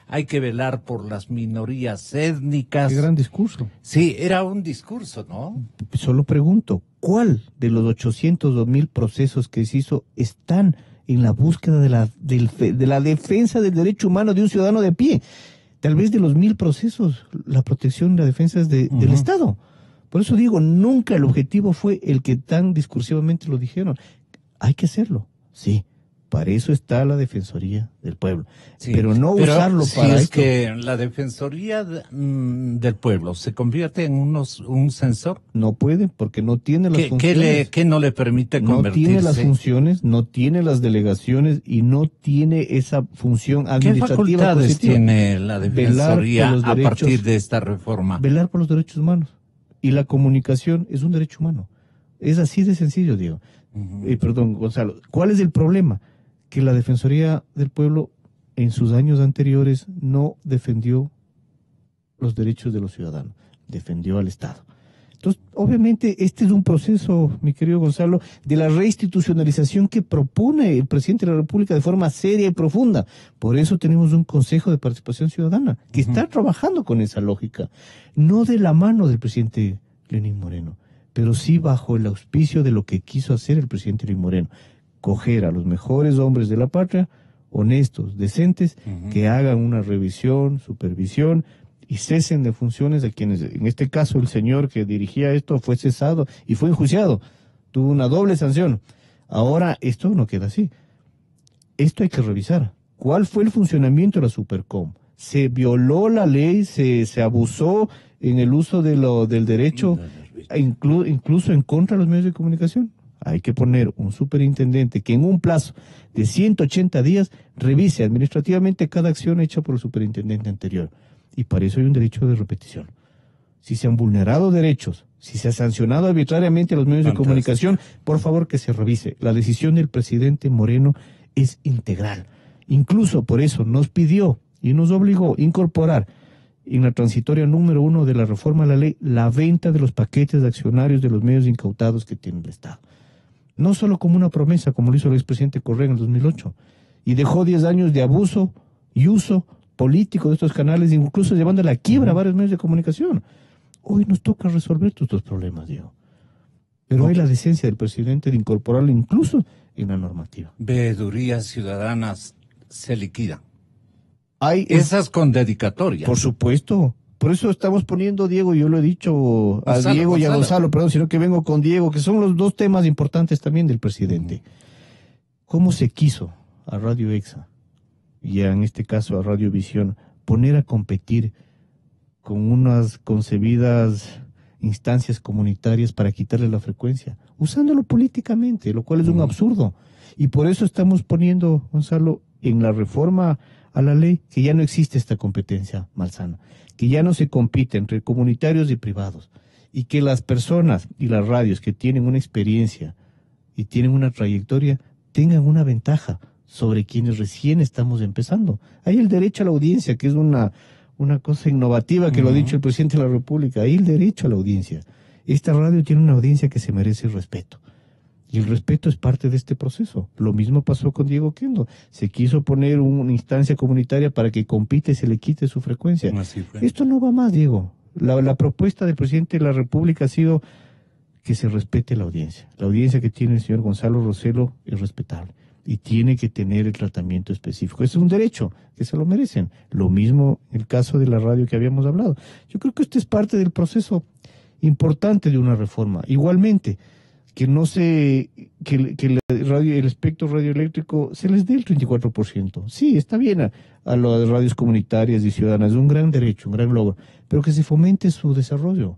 hay que velar por las minorías étnicas. Qué gran discurso. Sí, era un discurso, ¿no? Solo pregunto, ¿cuál de los 802,000 procesos que se hizo están en la búsqueda de la defensa del derecho humano de un ciudadano de pie? Tal vez de los 1,000 procesos, la protección y la defensa es del Estado. Por eso digo, nunca el objetivo fue el que tan discursivamente lo dijeron. Hay que hacerlo, sí. Para eso está la Defensoría del Pueblo. Sí, pero no usarlo para esto. Que la Defensoría del Pueblo se convierte en un censor. No puede, porque no tiene las funciones. ¿Qué no le permite convertirse? No tiene las funciones, no tiene las delegaciones y no tiene esa función administrativa. ¿Qué facultades tiene la Defensoría a partir de esta reforma? Velar por los derechos humanos. Y la comunicación es un derecho humano. Es así de sencillo, Diego. Perdón, Gonzalo. ¿Cuál es el problema? Que la Defensoría del Pueblo en sus años anteriores no defendió los derechos de los ciudadanos, defendió al Estado. Entonces, obviamente, este es un proceso, mi querido Gonzalo, de la reinstitucionalización que propone el presidente de la República de forma seria y profunda. Por eso tenemos un Consejo de Participación Ciudadana que está trabajando con esa lógica, no de la mano del presidente Lenín Moreno, pero sí bajo el auspicio de lo que quiso hacer el presidente Lenín Moreno. Coger a los mejores hombres de la patria, honestos, decentes, que hagan una revisión, supervisión y cesen de funciones a quienes, en este caso el señor que dirigía esto fue cesado y fue enjuiciado, tuvo una doble sanción. Ahora esto no queda así. Esto hay que revisar. ¿Cuál fue el funcionamiento de la Supercom? ¿Se violó la ley? ¿Se abusó en el uso del derecho, incluso en contra de los medios de comunicación? Hay que poner un superintendente que en un plazo de 180 días revise administrativamente cada acción hecha por el superintendente anterior. y para eso hay un derecho de repetición. Si se han vulnerado derechos, si se ha sancionado arbitrariamente a los medios de comunicación, por favor que se revise. La decisión del presidente Moreno es integral. Incluso por eso nos pidió y nos obligó a incorporar en la transitoria número 1 de la reforma a la ley la venta de los paquetes de accionarios de los medios incautados que tiene el Estado. No solo como una promesa, como lo hizo el expresidente Correa en el 2008, y dejó 10 años de abuso y uso político de estos canales, incluso llevando a la quiebra a varios medios de comunicación. Hoy nos toca resolver estos problemas, Diego. Pero hay la decencia del presidente de incorporarlo incluso en la normativa. Veedurías ciudadanas se liquidan. Hay esas con dedicatoria. Por supuesto. Por eso estamos poniendo, Diego, yo lo he dicho a Diego y a Gonzalo, perdón, sino que vengo con Diego, que son los dos temas importantes también del presidente. ¿Cómo se quiso a Radio Exa, y en este caso a Radio Visión, poner a competir con unas concebidas instancias comunitarias para quitarle la frecuencia, usándolo políticamente, lo cual es un absurdo? Y por eso estamos poniendo, Gonzalo, en la reforma a la ley que ya no existe esta competencia malsana, que ya no se compite entre comunitarios y privados, y que las personas y las radios que tienen una experiencia y tienen una trayectoria tengan una ventaja sobre quienes recién estamos empezando. Hay el derecho a la audiencia, que es una cosa innovativa que lo ha dicho el presidente de la República. Hay el derecho a la audiencia. Esta radio tiene una audiencia que se merece el respeto. Y el respeto es parte de este proceso. Lo mismo pasó con Diego Kendo. Se quiso poner una instancia comunitaria para que compite y se le quite su frecuencia. Esto no va más, Diego. La propuesta del presidente de la República ha sido que se respete la audiencia. La audiencia que tiene el señor Gonzalo Roselo es respetable y tiene que tener el tratamiento específico. Es un derecho que se lo merecen. Lo mismo en el caso de la radio que habíamos hablado. Yo creo que esto es parte del proceso importante de una reforma. Igualmente, que el espectro radioeléctrico se les dé el 34%. Sí, está bien a las radios comunitarias y ciudadanas, es un gran derecho, un gran logro, pero que se fomente su desarrollo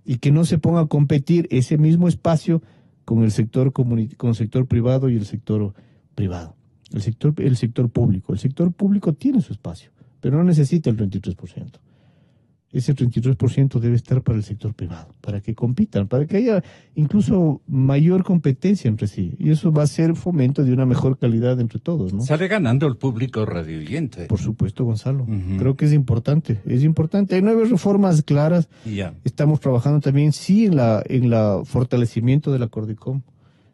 y que no se ponga a competir ese mismo espacio con el sector con el sector privado y el sector privado. El sector público. El sector público tiene su espacio, pero no necesita el 33%. Ese 33% debe estar para el sector privado, para que compitan, para que haya incluso mayor competencia entre sí. Y eso va a ser fomento de una mejor calidad entre todos, ¿no? Sale ganando el público radioyente. Por supuesto, Gonzalo. Creo que es importante. Es importante. Hay 9 reformas claras. Estamos trabajando también, sí, en la fortalecimiento de la Cordicom.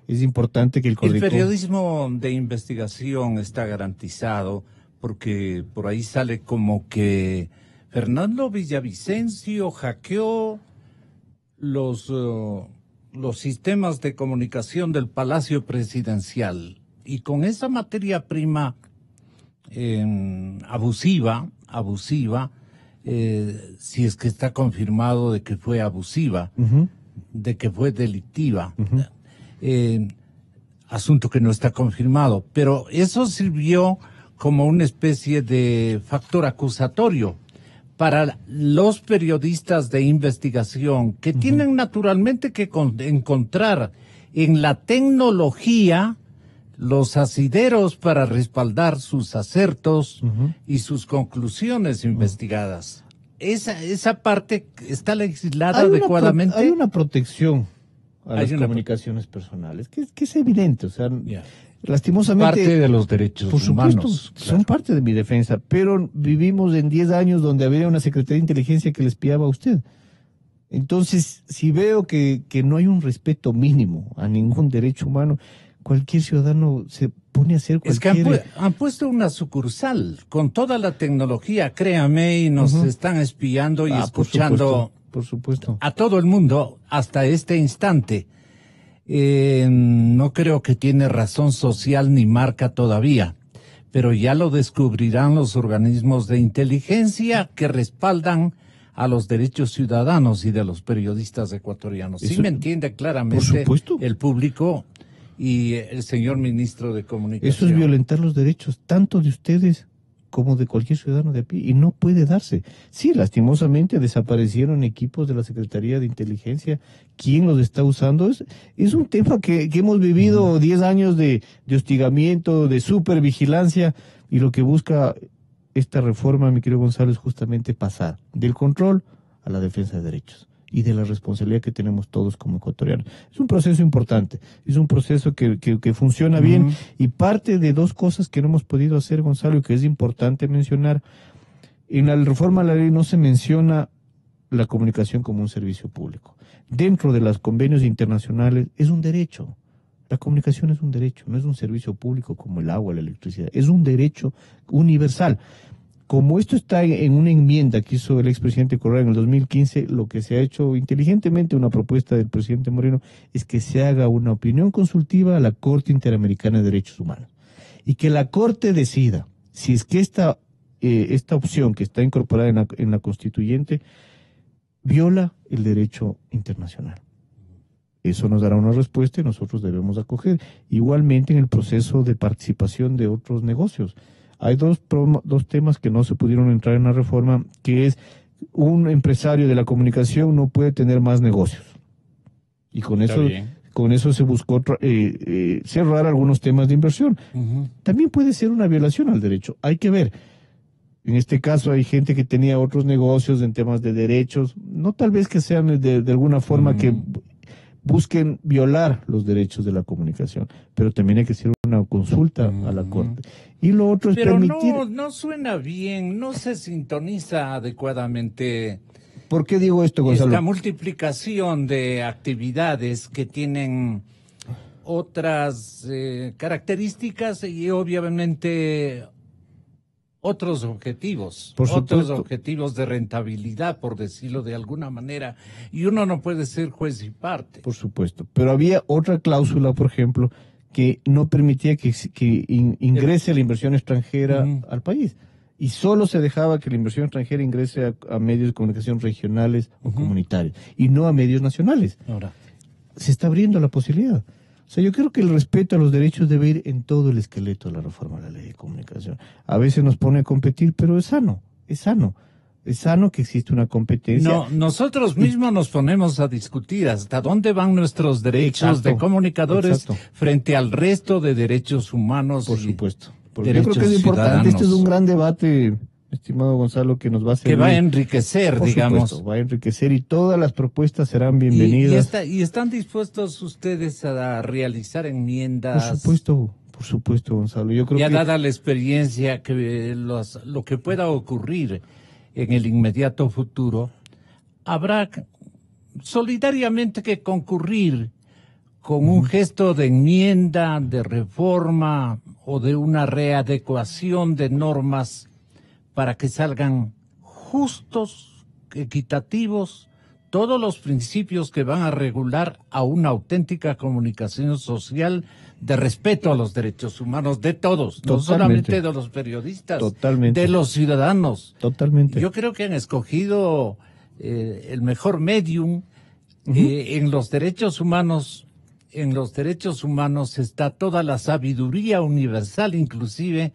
Es importante que el Cordicom... El periodismo de investigación está garantizado porque por ahí sale como que Fernando Villavicencio hackeó los sistemas de comunicación del Palacio Presidencial y con esa materia prima abusiva, si es que está confirmado de que fue abusiva, de que fue delictiva, asunto que no está confirmado, pero eso sirvió como una especie de factor acusatorio para los periodistas de investigación que tienen naturalmente que encontrar en la tecnología los asideros para respaldar sus acertos y sus conclusiones investigadas. Esa parte está legislada adecuadamente. Hay una protección a las comunicaciones personales, que es evidente, o sea, lastimosamente... Parte de los derechos por supuesto, humanos. Son parte de mi defensa, pero vivimos en 10 años donde había una Secretaría de Inteligencia que le espiaba a usted. Entonces, si veo que no hay un respeto mínimo a ningún derecho humano, cualquier ciudadano se pone a hacer cualquier... Es que han puesto una sucursal con toda la tecnología, créame, y nos están espiando y escuchando... Por supuesto. A todo el mundo hasta este instante. No creo que tiene razón social ni marca todavía, pero ya lo descubrirán los organismos de inteligencia que respaldan a los derechos ciudadanos y de los periodistas ecuatorianos. Sí me entiende claramente el público y el señor ministro de Comunicación. Eso es violentar los derechos tanto de ustedes como de cualquier ciudadano de a pie, y no puede darse. Sí, lastimosamente desaparecieron equipos de la Secretaría de Inteligencia. ¿Quién los está usando? Es un tema que hemos vivido 10 años de hostigamiento, de supervigilancia, y lo que busca esta reforma, mi querido Gonzalo, es justamente pasar del control a la defensa de derechos y de la responsabilidad que tenemos todos como ecuatorianos. Es un proceso importante, es un proceso que funciona bien, y parte de dos cosas que no hemos podido hacer, Gonzalo, y que es importante mencionar. En la reforma a la ley no se menciona la comunicación como un servicio público. Dentro de los convenios internacionales es un derecho. La comunicación es un derecho, no es un servicio público como el agua, la electricidad, es un derecho universal. Como esto está en una enmienda que hizo el expresidente Correa en el 2015, lo que se ha hecho inteligentemente, una propuesta del presidente Moreno, es que se haga una opinión consultiva a la Corte Interamericana de Derechos Humanos y que la Corte decida si es que esta opción que está incorporada en la constituyente viola el derecho internacional. Eso nos dará una respuesta y nosotros debemos acoger. Igualmente en el proceso de participación de otros negocios. Hay dos temas que no se pudieron entrar en la reforma, que es un empresario de la comunicación no puede tener más negocios. Y con eso se buscó cerrar algunos temas de inversión. También puede ser una violación al derecho. Hay que ver. En este caso hay gente que tenía otros negocios en temas de derechos, no tal vez que sean de alguna forma que busquen violar los derechos de la comunicación, pero también hay que hacer una consulta a la Corte. Y lo otro es permitir... no suena bien, no se sintoniza adecuadamente. ¿Por qué digo esto, Gonzalo? La multiplicación de actividades que tienen otras características y obviamente otros objetivos, otros objetivos de rentabilidad, por decirlo de alguna manera, y uno no puede ser juez y parte. Por supuesto, pero había otra cláusula, por ejemplo, que no permitía que ingrese la inversión extranjera al país, y solo se dejaba que la inversión extranjera ingrese a medios de comunicación regionales o comunitarios, y no a medios nacionales. Ahora, se está abriendo la posibilidad. O sea, yo creo que el respeto a los derechos debe ir en todo el esqueleto de la reforma de la ley de comunicación. A veces nos pone a competir, pero es sano, es sano. Es sano que existe una competencia. No, nosotros mismos nos ponemos a discutir hasta dónde van nuestros derechos de comunicadores frente al resto de derechos humanos. Por supuesto. Porque yo creo que es importante. Este es un gran debate, estimado Gonzalo, que nos va a servir. Que va a enriquecer, digamos. Supuesto, va a enriquecer y todas las propuestas serán bienvenidas. ¿Y están dispuestos ustedes a realizar enmiendas? Por supuesto, Gonzalo. Yo creo ya que... dada la experiencia que lo que pueda ocurrir en el inmediato futuro, habrá solidariamente que concurrir con un gesto de enmienda, de reforma o de una readecuación de normas para que salgan justos, equitativos, todos los principios que van a regular a una auténtica comunicación social de respeto a los derechos humanos de todos, no solamente de los periodistas, de los ciudadanos. Totalmente. Yo creo que han escogido el mejor medium. En los derechos humanos. En los derechos humanos está toda la sabiduría universal, inclusive,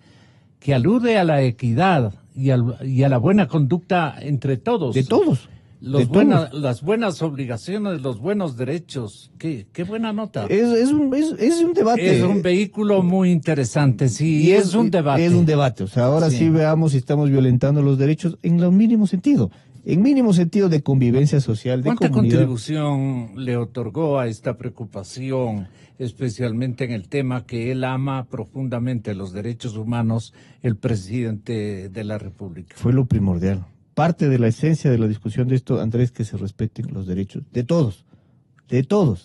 que alude a la equidad y a la buena conducta entre todos. De todos. Las buenas obligaciones, los buenos derechos. Qué buena nota. Es un debate. Es un vehículo muy interesante, sí, y es un debate. Es un debate. O sea, ahora sí veamos si estamos violentando los derechos en lo mínimo sentido. En mínimo sentido de convivencia social, de ¿Cuánta comunidad? contribución le otorgó a esta preocupación, especialmente en el tema que él ama profundamente, los derechos humanos, el presidente de la República? Fue lo primordial. Parte de la esencia de la discusión de esto, Andrés, que se respeten los derechos de todos,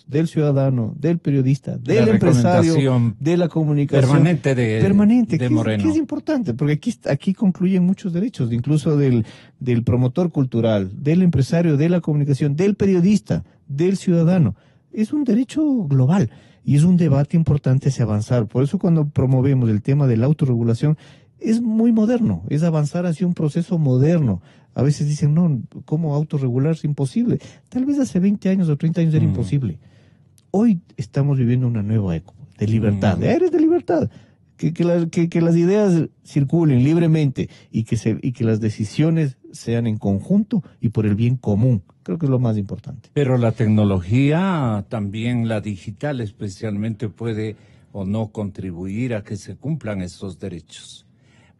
del ciudadano, del periodista, del empresario, de la comunicación. Permanente, de Moreno. Que es importante, porque aquí concluyen muchos derechos, incluso del promotor cultural, del empresario, de la comunicación, del periodista, del ciudadano. Es un derecho global y es un debate importante hacia avanzar. Por eso cuando promovemos el tema de la autorregulación, es muy moderno, es avanzar hacia un proceso moderno. A veces dicen, no, ¿cómo autorregularse? Imposible. Tal vez hace 20 años o 30 años era imposible. Hoy estamos viviendo una nueva época de libertad, de aires de libertad. Que las ideas circulen libremente y que las decisiones sean en conjunto y por el bien común. Creo que es lo más importante. Pero la tecnología, también la digital especialmente, puede o no contribuir a que se cumplan esos derechos.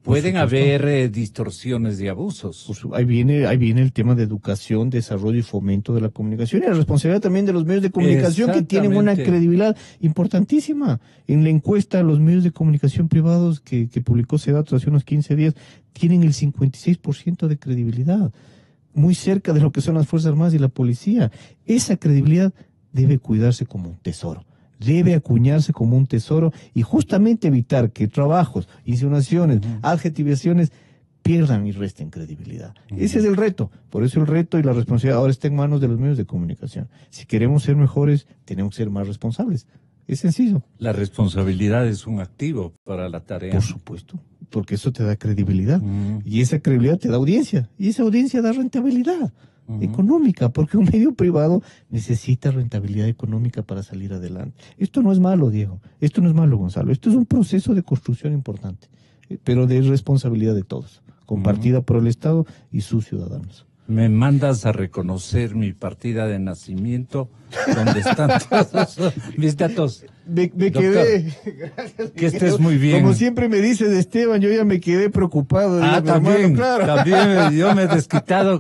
pueden haber distorsiones y abusos. Pues ahí viene el tema de educación, desarrollo y fomento de la comunicación y la responsabilidad también de los medios de comunicación que tienen una credibilidad importantísima. En la encuesta, los medios de comunicación privados que publicó Sedatos hace unos 15 días tienen el 56% de credibilidad, muy cerca de lo que son las Fuerzas Armadas y la policía. Esa credibilidad debe cuidarse como un tesoro. Debe acuñarse como un tesoro y justamente evitar que trabajos, insinuaciones, adjetivaciones pierdan y resten credibilidad. Ese es el reto. Por eso el reto y la responsabilidad ahora está en manos de los medios de comunicación. Si queremos ser mejores, tenemos que ser más responsables. Es sencillo. La responsabilidad es un activo para la tarea. Por supuesto, porque eso te da credibilidad. Y esa credibilidad te da audiencia. Y esa audiencia da rentabilidad económica, porque un medio privado necesita rentabilidad económica para salir adelante. Esto no es malo, Diego. Esto no es malo, Gonzalo. Esto es un proceso de construcción importante, pero de responsabilidad de todos, compartida por el Estado y sus ciudadanos. Me mandas a reconocer mi partida de nacimiento, donde están todos mis datos. Me quedé. Gracias. Que estés muy bien. Como siempre me dices, Esteban, yo ya me quedé preocupado. También, hermano, claro. También yo me he desquitado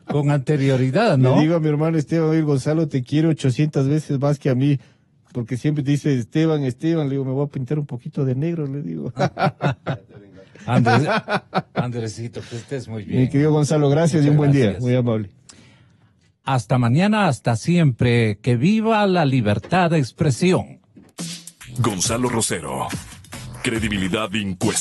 con anterioridad, ¿no? Le digo a mi hermano Esteban, oye, Gonzalo, te quiero 800 veces más que a mí, porque siempre te dice Esteban, le digo, me voy a pintar un poquito de negro, le digo. Andresito, que estés muy bien. Mi querido Gonzalo, gracias. Muchas y un buen día. Muy amable. Hasta mañana, hasta siempre. Que viva la libertad de expresión. Gonzalo Rosero. Credibilidad incuestionable.